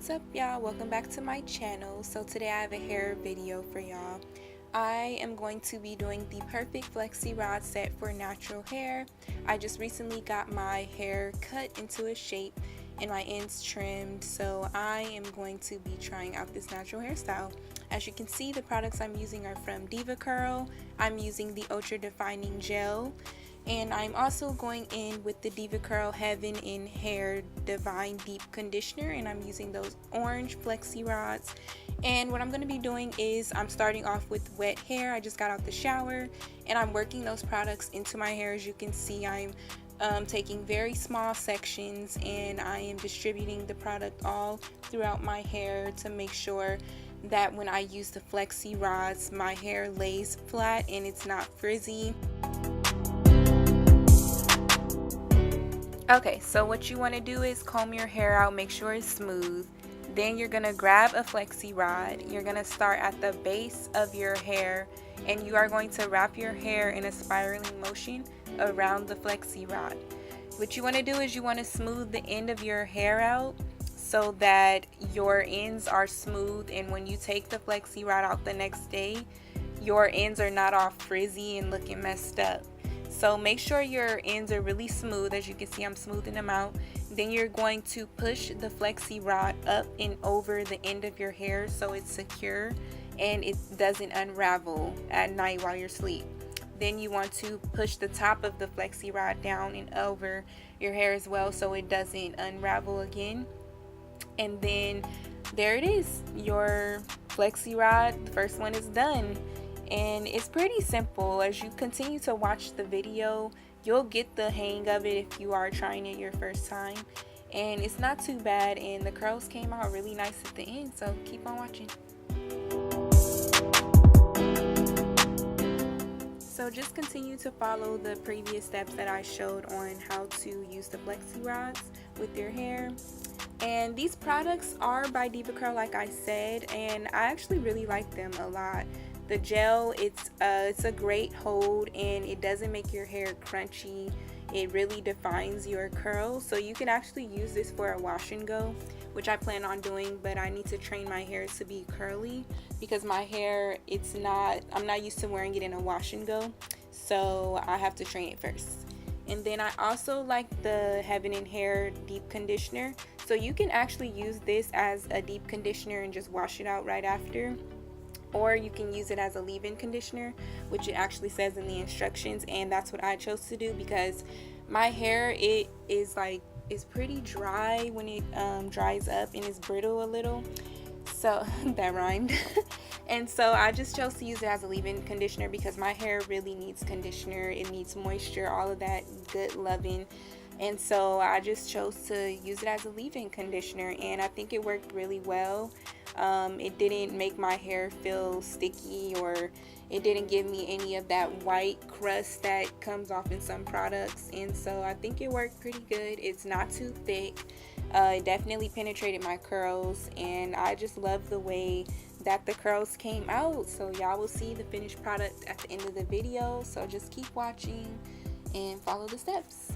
What's up, y'all? Welcome back to my channel. So today I have a hair video for y'all. I am going to be doing the perfect flexi rod set for natural hair. I just recently got my hair cut into a shape and my ends trimmed, so I am going to be trying out this natural hairstyle. As you can see, the products I'm using are from Deva. I'm using the Ultra Defining Gel, and I'm also going in with the Deva Heaven in Hair Divine Deep Conditioner, and I'm using those orange flexi rods. And what I'm going to be doing is I'm starting off with wet hair. I just got out the shower and I'm working those products into my hair. As you can see, I'm taking very small sections and I am distributing the product all throughout my hair to make sure that when I use the flexi rods, my hair lays flat and it's not frizzy. Okay, so what you want to do is comb your hair out, make sure it's smooth. Then you're going to grab a flexi rod. You're going to start at the base of your hair and you are going to wrap your hair in a spiraling motion around the flexi rod. What you want to do is you want to smooth the end of your hair out so that your ends are smooth, and when you take the flexi rod out the next day, your ends are not all frizzy and looking messed up. So make sure your ends are really smooth. As you can see, I'm smoothing them out. Then you're going to push the flexi rod up and over the end of your hair so it's secure and it doesn't unravel at night while you're asleep. Then you want to push the top of the flexi rod down and over your hair as well so it doesn't unravel again. And then there it is, your flexi rod. The first one is done. And it's pretty simple. As you continue to watch the video, you'll get the hang of it if you are trying it your first time. And it's not too bad, and the curls came out really nice at the end, so keep on watching. So just continue to follow the previous steps that I showed on how to use the flexi rods with your hair. And these products are by Deva like I said, and I actually really like them a lot. The gel, it's a great hold and it doesn't make your hair crunchy. It really defines your curls, so you can actually use this for a wash and go, which I plan on doing, but I need to train my hair to be curly because my hair, I'm not used to wearing it in a wash and go, so I have to train it first. And then I also like the Heaven in Hair Deep Conditioner, so you can actually use this as a deep conditioner and just wash it out right after. Or you can use it as a leave-in conditioner, which it actually says in the instructions, and that's what I chose to do because my hair, it's pretty dry when it dries up, and it's brittle a little, so that rhymed. And so I just chose to use it as a leave-in conditioner because my hair really needs conditioner. It needs moisture, all of that good loving. And so I just chose to use it as a leave-in conditioner, and I think it worked really well. It didn't make my hair feel sticky, or it didn't give me any of that white crust that comes off in some products, and so I think it worked pretty good. It's not too thick. It definitely penetrated my curls, and I just love the way that the curls came out. So y'all will see the finished product at the end of the video, so just keep watching and follow the steps.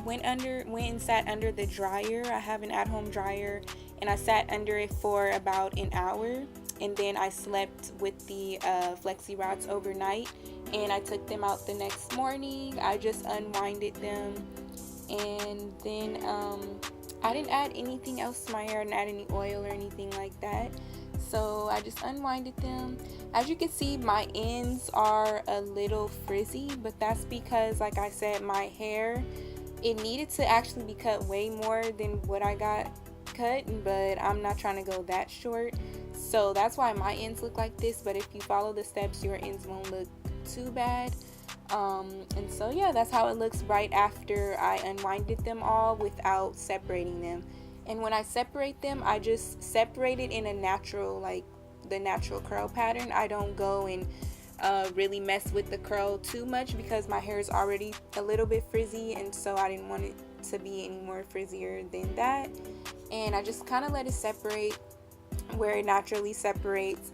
went and sat under the dryer. I have an at-home dryer, and I sat under it for about an hour, and then I slept with the Flexi rods overnight, and I took them out the next morning. I just unwinded them, and then I didn't add anything else to my hair. I didn't add any oil or anything like that. So I just unwinded them. As you can see, my ends are a little frizzy, but that's because, like I said, my hair, it needed to actually be cut way more than what I got cut, but I'm not trying to go that short. So that's why my ends look like this, but if you follow the steps, your ends won't look too bad. And so yeah, that's how it looks right after I unwinded them all without separating them. And when I separate them, I just separate it in a natural, like the natural curl pattern. I don't go and really mess with the curl too much because my hair is already a little bit frizzy, and so I didn't want it to be any more frizzier than that. And I just kind of let it separate where it naturally separates,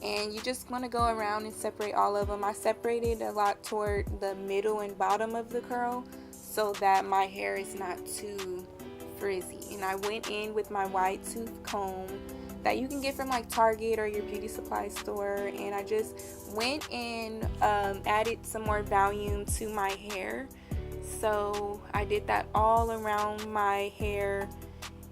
and you just want to go around and separate all of them. I separated a lot toward the middle and bottom of the curl so that my hair is not too frizzy. And I went in with my wide tooth comb that you can get from like Target or your beauty supply store, and I just went and added some more volume to my hair. So I did that all around my hair,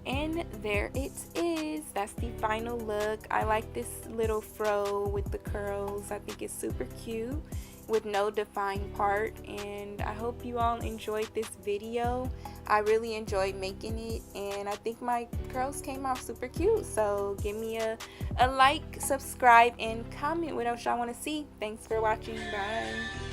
and there it is. That's the final look. I like this little fro with the curls. I think it's super cute with no defined part, and I hope you all enjoyed this video. I really enjoyed making it, and I think my curls came out super cute. So give me a like, subscribe, and comment what else y'all want to see. Thanks for watching. Bye.